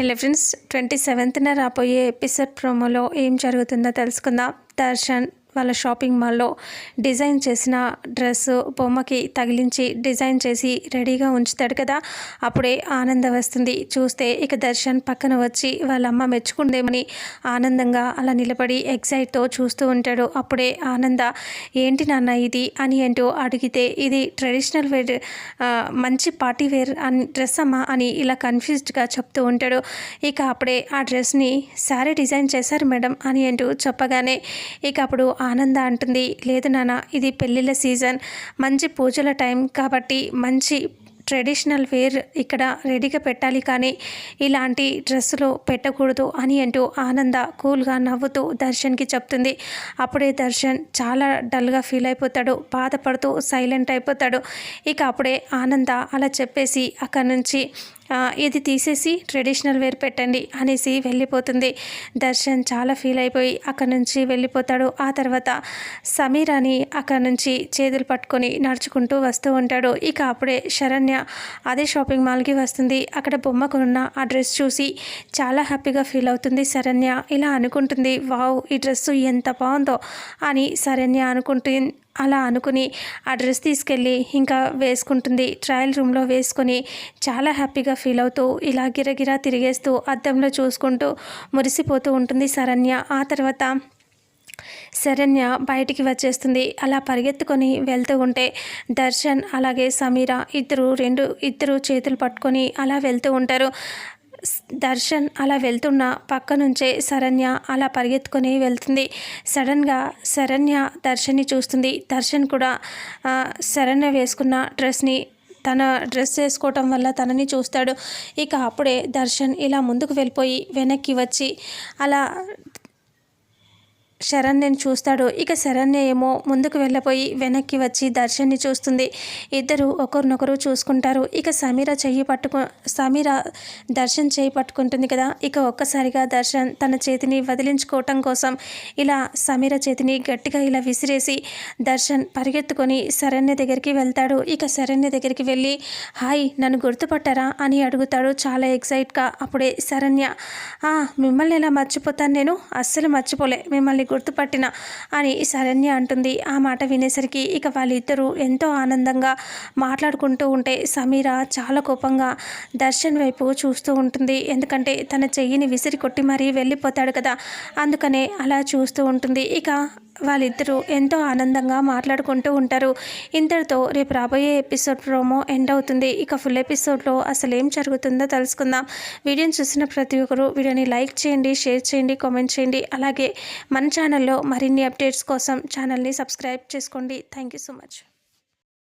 Hello friends, 27న రాబోయే episode ప్రోమోలో ఏం జరుగుతుందో తెలుసుకుందాం. దర్శన్ వాళ్ళ షాపింగ్ మాల్లో డిజైన్ చేసిన డ్రెస్సు బొమ్మకి తగిలించి డిజైన్ చేసి రెడీగా ఉంచుతాడు కదా. అప్పుడే ఆనంద వస్తుంది. చూస్తే ఇక దర్శన్ పక్కన వచ్చి వాళ్ళ అమ్మ మెచ్చుకుందేమని ఆనందంగా అలా నిలబడి ఎగ్జైట్తో చూస్తూ ఉంటాడు. అప్పుడే ఆనంద ఏంటి నాన్న ఇది అని అంటూ అడిగితే ఇది ట్రెడిషనల్ వేర్, మంచి పార్టీ వేర్ అని డ్రెస్ అమ్మ అని ఇలా కన్ఫ్యూజ్డ్గా చెప్తూ ఉంటాడు. ఇక అప్పుడే ఆ డ్రెస్ని శారీ డిజైన్ చేశారు మేడం అని అంటూ చెప్పగానే ఇక అప్పుడు ఆనంద అంటుంది, లేదు నాన్న, ఇది పెళ్ళిళ్ళ సీజన్, మంచి పూజల టైం కాబట్టి మంచి ట్రెడిషనల్ వేర్ ఇక్కడ రెడీగా పెట్టాలి, కానీ ఇలాంటి డ్రెస్సులు పెట్టకూడదు అని అంటూ ఆనంద కూల్గా నవ్వుతూ దర్శన్కి చెప్తుంది. అప్పుడే దర్శన్ చాలా డల్గా ఫీల్ అయిపోతాడు, బాధపడుతూ సైలెంట్ అయిపోతాడు. ఇక అప్పుడే ఆనంద అలా చెప్పేసి అక్కడి నుంచి ఇది తీసేసి ట్రెడిషనల్ వేర్ పెట్టండి అనేసి వెళ్ళిపోతుంది. దర్శన్ చాలా ఫీల్ అయిపోయి అక్కడి నుంచి వెళ్ళిపోతాడు. ఆ తర్వాత సమీరాని అక్కడి నుంచి చేతులు పట్టుకొని నడుచుకుంటూ వస్తూ ఉంటాడు. ఇక అప్పుడే శరణ్య అదే షాపింగ్ మాల్కి వస్తుంది. అక్కడ బొమ్మకున్న ఆ డ్రెస్ చూసి చాలా హ్యాపీగా ఫీల్ అవుతుంది శరణ్య. ఇలా అనుకుంటుంది, వావ్, ఈ డ్రెస్సు ఎంత బాగుందో అని శరణ్య అలా అనుకుని ఆ డ్రెస్ తీసుకెళ్ళి ఇంకా వేసుకుంటుంది. ట్రయల్ రూమ్లో వేసుకొని చాలా హ్యాపీగా ఫీల్ అవుతూ ఇలా గిరగిరా తిరిగేస్తూ అద్దంలో చూసుకుంటూ మురిసిపోతూ ఉంటుంది శరణ్య. ఆ తర్వాత శరణ్య బయటికి వచ్చేస్తుంది. అలా పరిగెత్తుకొని వెళ్తూ ఉంటే దర్శన్ అలాగే సమీర ఇద్దరు చేతులు పట్టుకొని అలా వెళ్తూ ఉంటారు. దర్శన్ అలా వెళ్తున్న పక్క నుంచే శరణ్య అలా పరిగెత్తుకొని వెళ్తుంది. సడన్గా శరణ్య దర్శన్ని చూస్తుంది. దర్శన్ కూడా శరణ్య వేసుకున్న డ్రెస్ని తన డ్రెస్ వేసుకోవటం వల్ల తనని చూస్తాడు. ఇక అప్పుడే దర్శన్ ఇలా ముందుకు వెళ్ళిపోయి వెనక్కి వచ్చి అలా శరణ్యని చూస్తాడు. ఇక శరణ్య ఏమో ముందుకు వెళ్ళిపోయి వెనక్కి వచ్చి దర్శన్ని చూస్తుంది. ఇద్దరు ఒకరినొకరు చూసుకుంటారు. ఇక సమీర దర్శన్ చేయి పట్టుకుంటుంది కదా. ఇక ఒక్కసారిగా దర్శన్ తన చేతిని వదిలించుకోవటం కోసం ఇలా సమీర చేతిని గట్టిగా ఇలా విసిరేసి దర్శన్ పరిగెత్తుకొని శరణ్య దగ్గరికి వెళ్తాడు. ఇక శరణ్య దగ్గరికి వెళ్ళి, హాయ్, నన్ను గుర్తుపట్టారా అని అడుగుతాడు చాలా ఎక్సైట్గా. అప్పుడే శరణ్య, మిమ్మల్ని ఎలా మర్చిపోతాను, నేను అస్సలు మర్చిపోలే, మిమ్మల్ని గుర్తుపట్టిన అని శరణ్య అంటుంది. ఆ మాట వినేసరికి ఇక వాళ్ళిద్దరూ ఎంతో ఆనందంగా మాట్లాడుకుంటూ ఉంటే సమీర చాలా కోపంగా దర్శన్ వైపు చూస్తూ ఉంటుంది. ఎందుకంటే తన చెయ్యిని విసిరి కొట్టి మరీ వెళ్ళిపోతాడు కదా, అందుకనే అలా చూస్తూ ఉంటుంది. ఇక వాళ్ళిద్దరూ ఎంతో ఆనందంగా మాట్లాడుకుంటూ ఉంటారు. ఇంతటితో రేపు రాబోయే ఎపిసోడ్ ప్రోమో ఎండ్ అవుతుంది. ఇక ఫుల్ ఎపిసోడ్లో అసలు ఏం జరుగుతుందో తెలుసుకుందాం. వీడియోని చూసిన ప్రతి ఒక్కరు వీడియోని లైక్ చేయండి, షేర్ చేయండి, కామెంట్ చేయండి. అలాగే మన ఛానల్లో మరిన్ని అప్డేట్స్ కోసం ఛానల్ని సబ్స్క్రైబ్ చేసుకోండి. Thank you so much.